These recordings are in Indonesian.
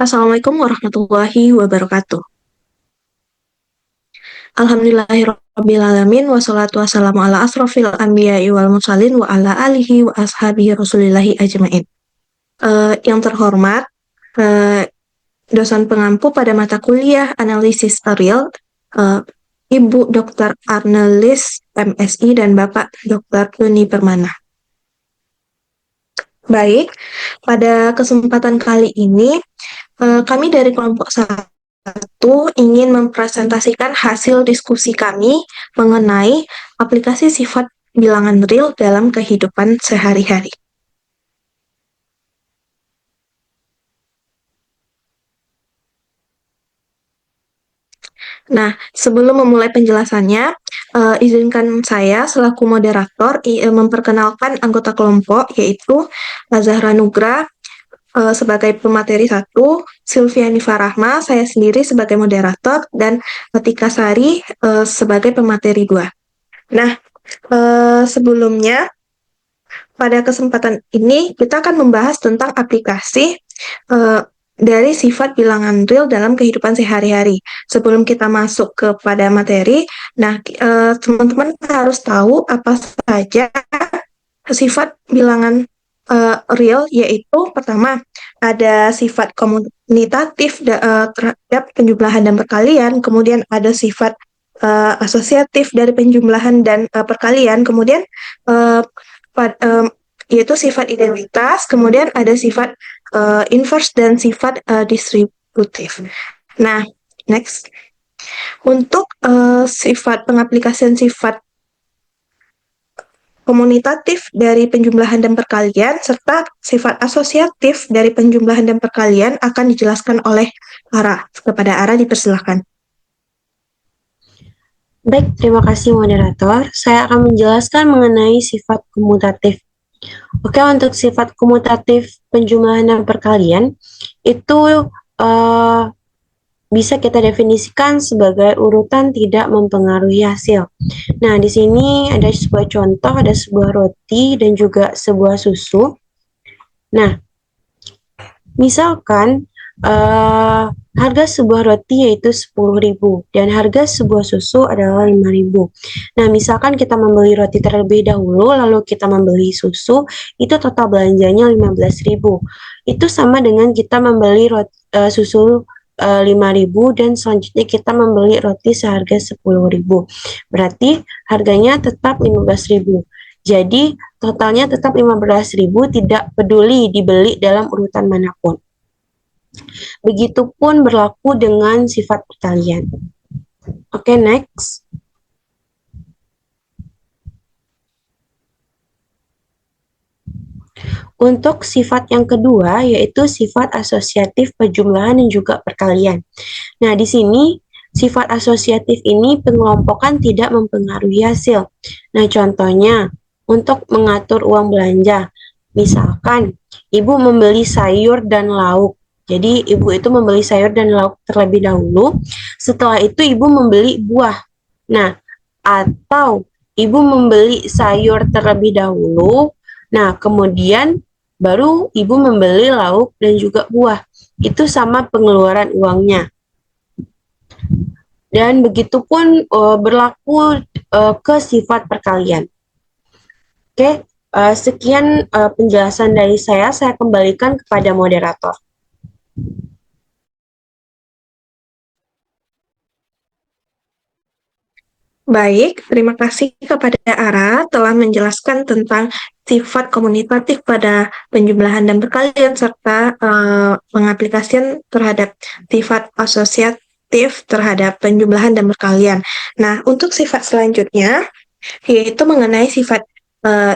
Assalamualaikum warahmatullahi wabarakatuh. Alhamdulillahirrabbilalamin, wassalatu wassalamu ala asrofil anbiya'i wal mursalin wa ala alihi wa ashabihi rasulillahi ajmain. Yang terhormat, dosen pengampu pada mata kuliah analisis real, Ibu Dr. Arnelis MSI dan Bapak Dr. Yuni Permana. Baik, pada kesempatan kali ini kami dari kelompok 1 ingin mempresentasikan hasil diskusi kami mengenai aplikasi sifat bilangan real dalam kehidupan sehari-hari. Nah, sebelum memulai penjelasannya, izinkan saya selaku moderator memperkenalkan anggota kelompok, yaitu Zahra Nugra sebagai pemateri 1, Silviani Farahma, saya sendiri sebagai moderator, dan Tika Sari sebagai pemateri 2. Nah, sebelumnya, pada kesempatan ini kita akan membahas tentang aplikasi dari sifat bilangan real dalam kehidupan sehari-hari. Sebelum kita masuk kepada materi, nah teman-teman harus tahu apa saja sifat bilangan real, yaitu pertama ada sifat komunitatif terhadap penjumlahan dan perkalian, kemudian ada sifat asosiatif dari penjumlahan dan perkalian, kemudian yaitu sifat identitas, kemudian ada sifat inverse dan sifat distributif. Nah, next. Untuk sifat pengaplikasian sifat komunitatif dari penjumlahan dan perkalian serta sifat asosiatif dari penjumlahan dan perkalian akan dijelaskan oleh Ara. Kepada Ara dipersilakan. Baik, terima kasih moderator. Saya akan menjelaskan mengenai sifat komutatif. Oke, untuk sifat komutatif penjumlahan dan perkalian itu bisa kita definisikan sebagai urutan tidak mempengaruhi hasil. Nah, di sini ada sebuah contoh, ada sebuah roti dan juga sebuah susu. Nah, misalkan harga sebuah roti yaitu 10.000 dan harga sebuah susu adalah 5.000. Nah, misalkan kita membeli roti terlebih dahulu lalu kita membeli susu, itu total belanjanya 15.000. Itu sama dengan kita membeli susu 5.000 dan selanjutnya kita membeli roti seharga 10.000. Berarti harganya tetap 15.000. Jadi totalnya tetap 15.000, tidak peduli dibeli dalam urutan manapun. Begitupun berlaku dengan sifat perkalian. Oke, next. Untuk sifat yang kedua, yaitu sifat asosiatif penjumlahan dan juga perkalian. Nah, di sini sifat asosiatif ini pengelompokan tidak mempengaruhi hasil. Nah, contohnya untuk mengatur uang belanja. Misalkan, ibu membeli sayur dan lauk. Jadi, ibu itu membeli sayur dan lauk terlebih dahulu. Setelah itu, ibu membeli buah. Nah, atau ibu membeli sayur terlebih dahulu. Nah, kemudian baru ibu membeli lauk dan juga buah. Itu sama pengeluaran uangnya. Dan begitupun berlaku ke sifat perkalian. Oke, sekian penjelasan dari saya kembalikan kepada moderator. Baik, terima kasih kepada Ara telah menjelaskan tentang sifat komunitatif pada penjumlahan dan perkalian serta pengaplikasian terhadap sifat asosiatif terhadap penjumlahan dan perkalian. Nah, untuk sifat selanjutnya yaitu mengenai sifat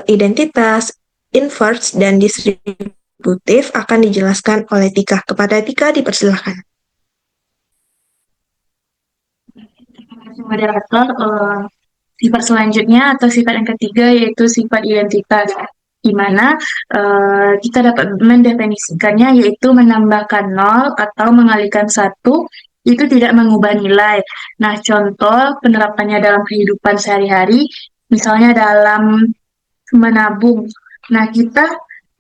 identitas, inverse, dan distributif akan dijelaskan oleh Tika. Kepada Tika dipersilakan. Moderator, sifat selanjutnya atau sifat yang ketiga yaitu sifat identitas, di mana kita dapat mendefinisikannya yaitu menambahkan 0 atau mengalihkan 1 itu tidak mengubah nilai. Nah, contoh penerapannya dalam kehidupan sehari-hari, misalnya dalam menabung. Nah, kita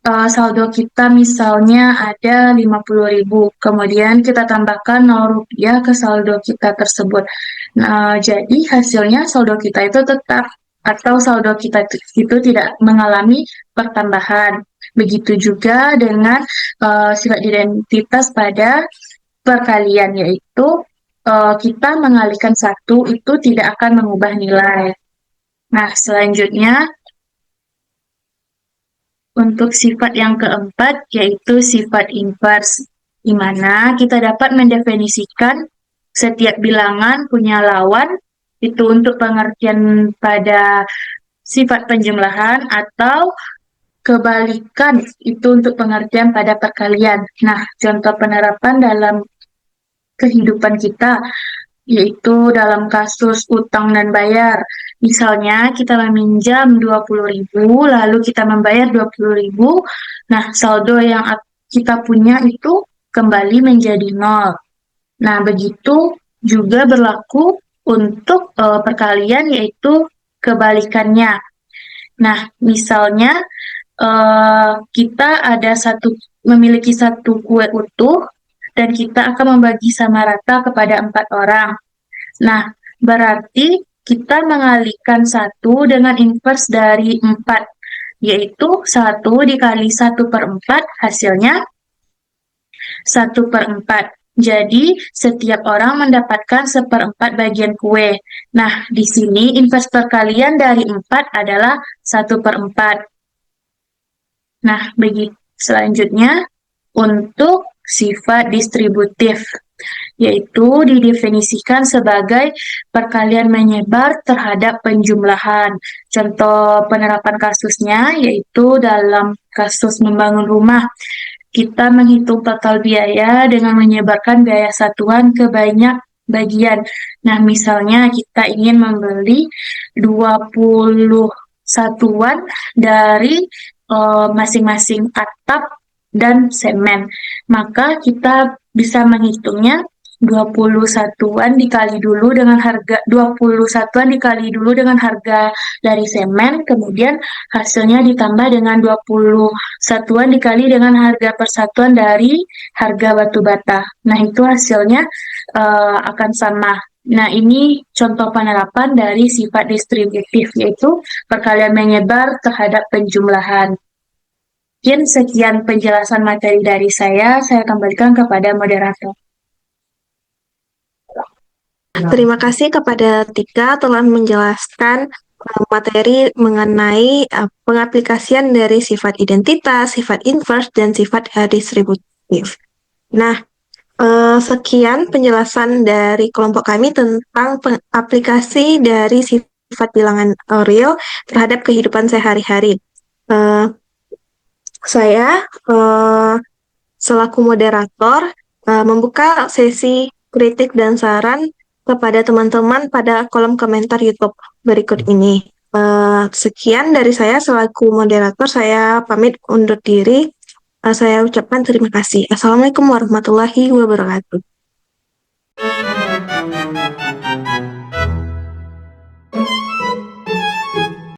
saldo kita misalnya ada 50.000, kemudian kita tambahkan 0 rupiah ke saldo kita tersebut. Nah, jadi hasilnya saldo kita itu tetap atau saldo kita itu tidak mengalami pertambahan. Begitu juga dengan sifat identitas pada perkalian, yaitu kita mengalihkan satu itu tidak akan mengubah nilai. Nah, selanjutnya untuk sifat yang keempat, yaitu sifat inverse, di mana kita dapat mendefinisikan setiap bilangan punya lawan, itu untuk pengertian pada sifat penjumlahan, atau kebalikan, itu untuk pengertian pada perkalian. Nah, contoh penerapan dalam kehidupan kita, yaitu dalam kasus utang dan bayar. Misalnya kita meminjam 20.000, lalu kita membayar 20.000. Nah, saldo yang kita punya itu kembali menjadi 0. Nah, begitu juga berlaku untuk perkalian, yaitu kebalikannya. Nah, misalnya kita memiliki satu kue utuh dan kita akan membagi sama rata kepada 4 orang. Nah, berarti kita mengalihkan 1 dengan inverse dari 4, yaitu 1 dikali 1/4, hasilnya 1/4. Jadi, setiap orang mendapatkan 1/4 bagian kue. Nah, di sini inverse perkalian dari 4 adalah 1/4. Nah, selanjutnya untuk sifat distributif, yaitu didefinisikan sebagai perkalian menyebar terhadap penjumlahan. Contoh penerapan kasusnya yaitu dalam kasus membangun rumah. Kita menghitung total biaya dengan menyebarkan biaya satuan ke banyak bagian. Nah, misalnya kita ingin membeli 20 satuan dari masing-masing atap dan semen. Maka kita bisa menghitungnya 20 satuan dikali dulu dengan harga dari semen, kemudian hasilnya ditambah dengan 20 satuan dikali dengan harga persatuan dari harga batu bata. Nah, itu hasilnya akan sama. Nah, ini contoh penerapan dari sifat distributif, yaitu perkalian menyebar terhadap penjumlahan. Mungkin sekian penjelasan materi dari saya kembalikan kepada moderator. Terima kasih kepada Tika telah menjelaskan materi mengenai pengaplikasian dari sifat identitas, sifat inverse, dan sifat distributif. Nah, sekian penjelasan dari kelompok kami tentang aplikasi dari sifat bilangan real terhadap kehidupan sehari-hari. Saya selaku moderator membuka sesi kritik dan saran kepada teman-teman pada kolom komentar YouTube berikut ini. Sekian dari saya selaku moderator, saya pamit undur diri. Saya ucapkan terima kasih. Assalamualaikum warahmatullahi wabarakatuh.